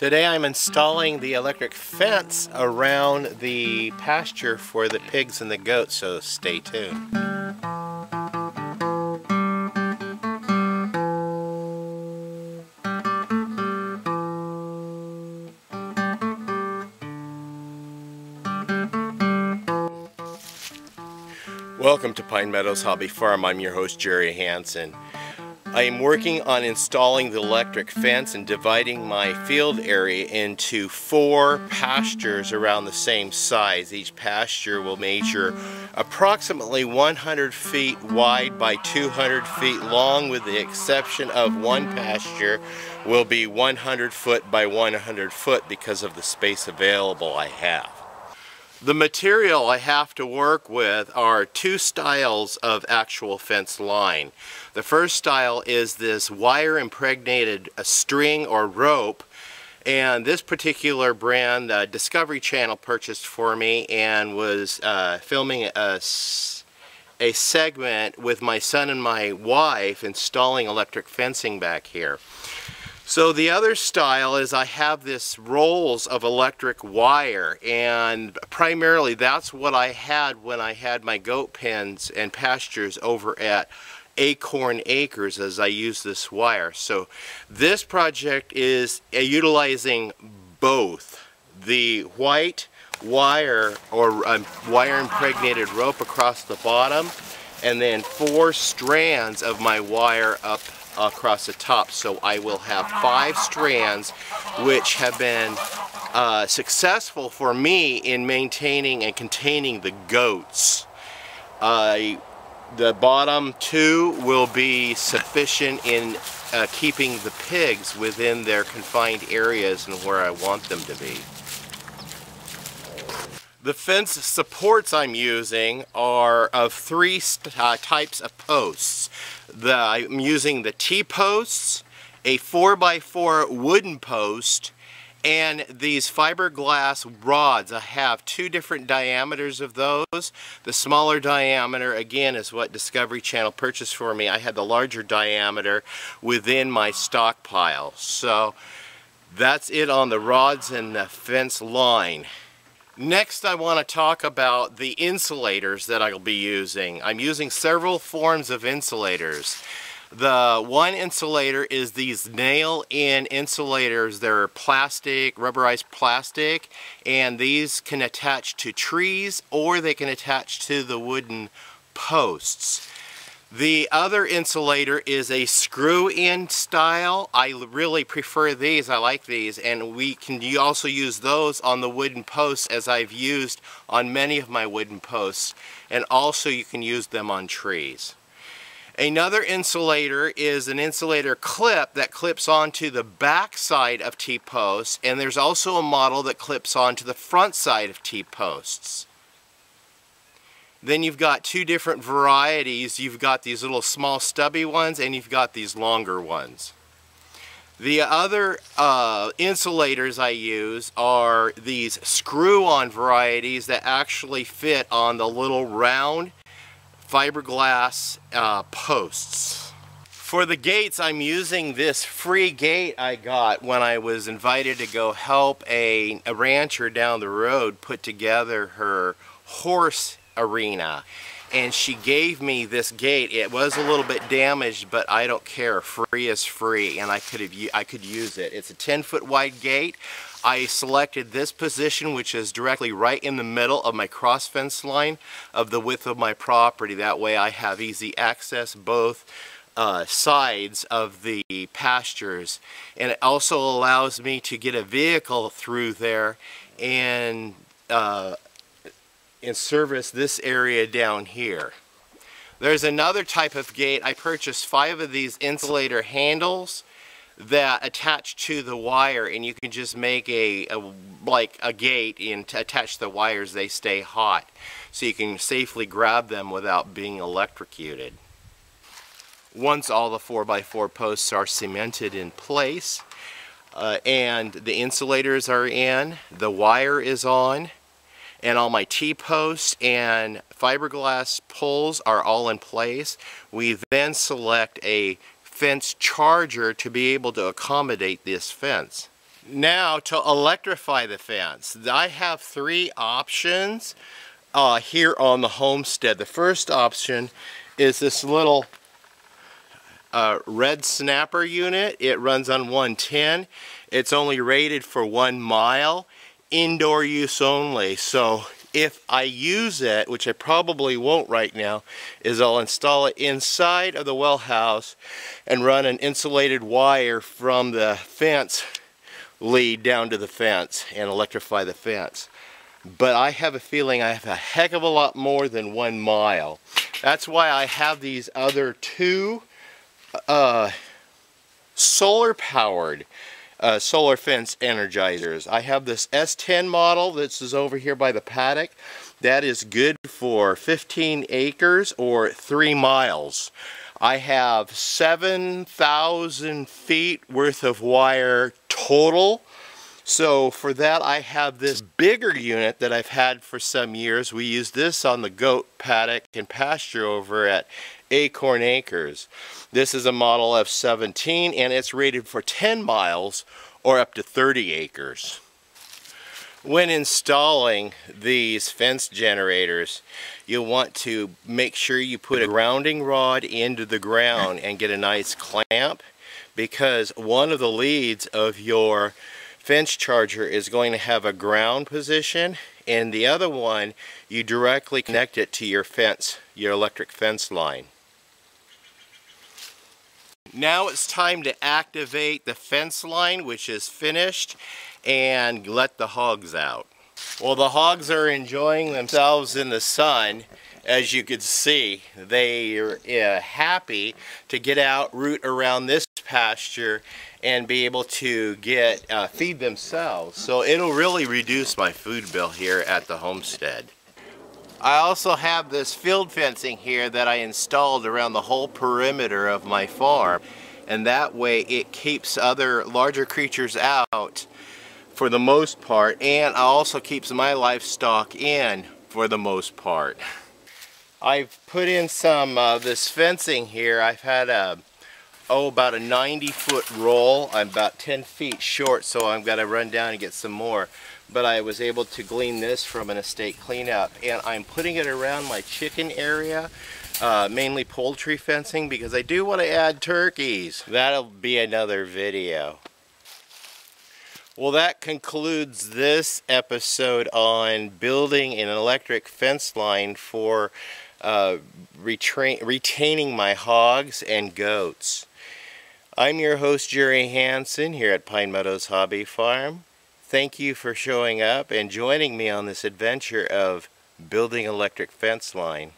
Today I'm installing the electric fence around the pasture for the pigs and the goats, so stay tuned. Welcome to Pine Meadows Hobby Farm. I'm your host, Jerry Hansen. I am working on installing the electric fence and dividing my field area into 4 pastures around the same size. Each pasture will measure approximately 100 feet wide by 200 feet long, with the exception of one pasture will be 100 foot by 100 foot because of the space available I have. The material I have to work with are 2 styles of actual fence line. The first style is this wire impregnated string or rope, and this particular brand Discovery Channel purchased for me and was filming a segment with my son and my wife installing electric fencing back here. So the other style is I have this rolls of electric wire, and primarily that's what I had when I had my goat pens and pastures over at Acorn Acres, as I use this wire. So this project is utilizing both the white wire or wire impregnated rope across the bottom, and then 4 strands of my wire up across the top. So I will have 5 strands which have been successful for me in maintaining and containing the goats. The bottom 2 will be sufficient in keeping the pigs within their confined areas and where I want them to be. The fence supports I'm using are of 3 types of posts. I'm using the T-posts, a 4x4 wooden post, and these fiberglass rods. I have 2 different diameters of those. The smaller diameter, again, is what Discovery Channel purchased for me. I had the larger diameter within my stockpile. So that's it on the rods and the fence line. Next, I want to talk about the insulators that I'll be using. I'm using several forms of insulators. The one insulator is these nail-in insulators. They're plastic, rubberized plastic, and these can attach to trees or they can attach to the wooden posts. The other insulator is a screw-in style. I really prefer these. I like these, and we can also use those on the wooden posts, as I've used on many of my wooden posts, and also you can use them on trees. Another insulator is an insulator clip that clips onto the back side of T-posts, and there's also a model that clips onto the front side of T-posts. Then you've got 2 different varieties. You've got these little small stubby ones, and you've got these longer ones. The other insulators I use are these screw-on varieties that actually fit on the little round fiberglass posts. For the gates, I'm using this free gate I got when I was invited to go help a rancher down the road put together her horse arena, and she gave me this gate. It was a little bit damaged, but I don't care. Free is free, and I could use it. It's a 10-foot wide gate. I selected this position, which is directly right in the middle of my cross fence line of the width of my property. That way I have easy access both sides of the pastures, and it also allows me to get a vehicle through there and service this area down here. There's another type of gate. I purchased 5 of these insulator handles that attach to the wire, and you can just make like a gate and attach the wires. They stay hot, so you can safely grab them without being electrocuted. Once all the 4x4 posts are cemented in place and the insulators are in, the wire is on, and all my T-posts and fiberglass poles are all in place, we then select a fence charger to be able to accommodate this fence. Now to electrify the fence, I have three options here on the homestead. The first option is this little red snapper unit. It runs on 110. It's only rated for 1 mile, indoor use only. So if I use it, which I probably won't right now, is I'll install it inside of the well house and run an insulated wire from the fence lead down to the fence and electrify the fence. But I have a feeling I have a heck of a lot more than 1 mile. That's why I have these other two solar powered solar fence energizers. I have this S10 model. This is over here by the paddock. That is good for 15 acres or 3 miles. I have 7,000 feet worth of wire total. So for that I have this bigger unit that I've had for some years. We use this on the goat paddock and pasture over at Acorn Acres. This is a model F17 and it's rated for 10 miles or up to 30 acres. When installing these fence generators, you'll want to make sure you put a grounding rod into the ground and get a nice clamp, because one of the leads of your fence charger is going to have a ground position, and the other one you directly connect it to your fence, your electric fence line. Now it's time to activate the fence line, which is finished, and let the hogs out. Well, the hogs are enjoying themselves in the sun. As you can see, they are happy to get out, root around this pasture, and be able to get feed themselves. So it'll really reduce my food bill here at the homestead. I also have this field fencing here that I installed around the whole perimeter of my farm, and that way it keeps other larger creatures out for the most part, and also keeps my livestock in for the most part. I've put in some this fencing here. I've had about a 90-foot roll. I'm about 10 feet short, so I'm going to run down and get some more. But I was able to glean this from an estate cleanup, and I'm putting it around my chicken area, mainly poultry fencing, because I do want to add turkeys. That'll be another video. Well, that concludes this episode on building an electric fence line for retaining my hogs and goats. I'm your host, Jerry Hansen, here at Pine Meadows Hobby Farm. Thank you for showing up and joining me on this adventure of building an electric fence line.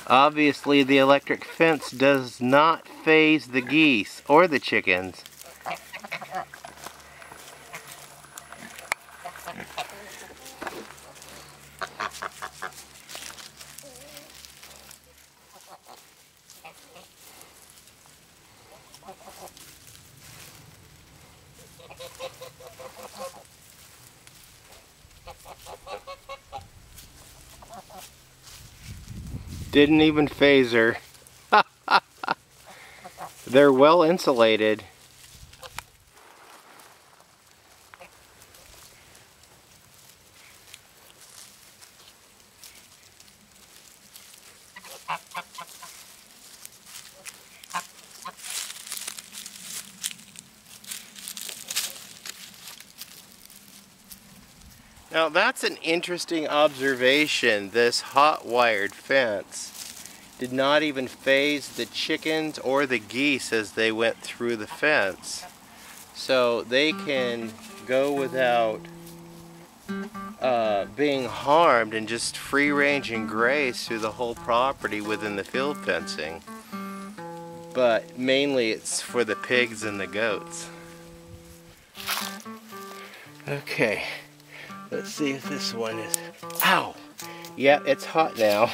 Obviously, the electric fence does not faze the geese or the chickens. Didn't even phase her. They're well insulated. Now that's an interesting observation. This hot wired fence did not even faze the chickens or the geese as they went through the fence. So they can go without being harmed and just free range and graze through the whole property within the field fencing. But mainly it's for the pigs and the goats. Okay, let's see if this one is... Ow! Yeah, it's hot now.